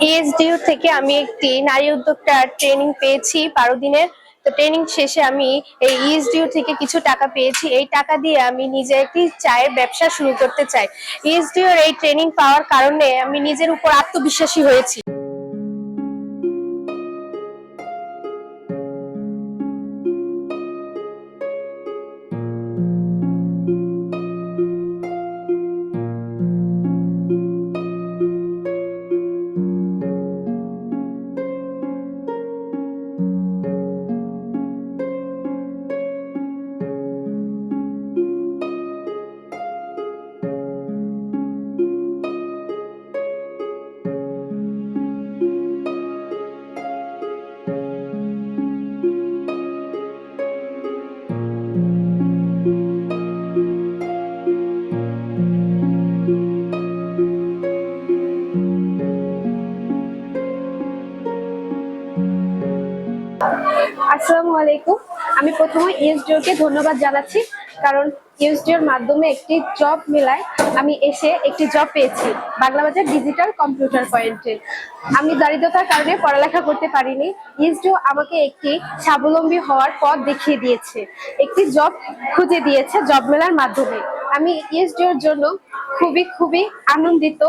ESDU থেকে আমি একটি নারী উদ্যোক্তার ট্রেনিং পেয়েছি 12 দিনের। তো ট্রেনিং শেষে আমি এই ESDU থেকে কিছু টাকা পেয়েছি। এই টাকা দিয়ে আমি নিজে একটি চায়ের ব্যবসা শুরু করতে চাই। ESDU এর এই ট্রেনিং পাওয়ার কারণে আমি নিজের উপর আত্মবিশ্বাসী হয়েছি। আসসালামু আলাইকুম। আমি প্রথমে ESDU কে ধন্যবাদ জানাচ্ছি, কারণ ESDU এর মাধ্যমে একটি জব মেলায় আমি এসে একটি জব পেয়েছি বাংলাবাজার ডিজিটাল কম্পিউটার পয়েন্টে। আমি দারিদ্রতার কারণে পড়ালেখা করতে পারিনি। ESDU আমাকে একটি স্বাবলম্বী হওয়ার পথ দেখিয়ে দিয়েছে, একটি জব খুঁজে দিয়েছে জব মেলার মাধ্যমে। আমি ESDU এর জন্য খুবই আনন্দিত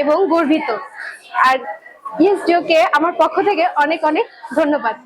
এবং গর্বিত। আর ESDU কে আমার পক্ষ থেকে অনেক ধন্যবাদ।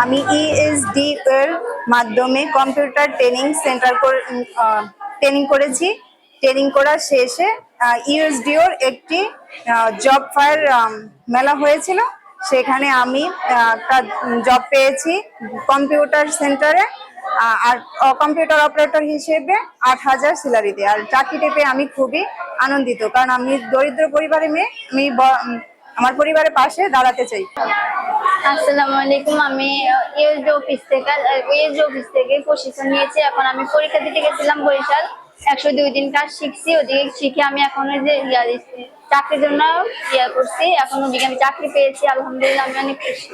আমি ESDU এর মাধ্যমে কম্পিউটার ট্রেনিং করেছি। ট্রেনিং করার শেষে ESDU এর একটি জব ফায়ার মেলা হয়েছিল, সেখানে আমি একটা জব পেয়েছি কম্পিউটার সেন্টারে। আর কম্পিউটার অপারেটর হিসেবে 8,000 স্যালারিতে। আর চাকরিটি পেয়ে আমি খুবই আনন্দিত, কারণ আমি দরিদ্র পরিবারের মেয়ে। আমি আমার পরিবারের পাশে দাঁড়াতে চাই। আসসালামু আলাইকুম। আমি ESDU অফিস থেকে প্রশিক্ষণ নিয়েছি। এখন আমি পরীক্ষা দিতে গেছিলাম বরিশাল। 102 দিন কাজ শিখছি। ওদিকে শিখে আমি এখন যে চাকরির জন্য করছি। এখন ওদিকে আমি চাকরি পেয়েছি, আলহামদুলিল্লাহ আমি অনেক খুশি।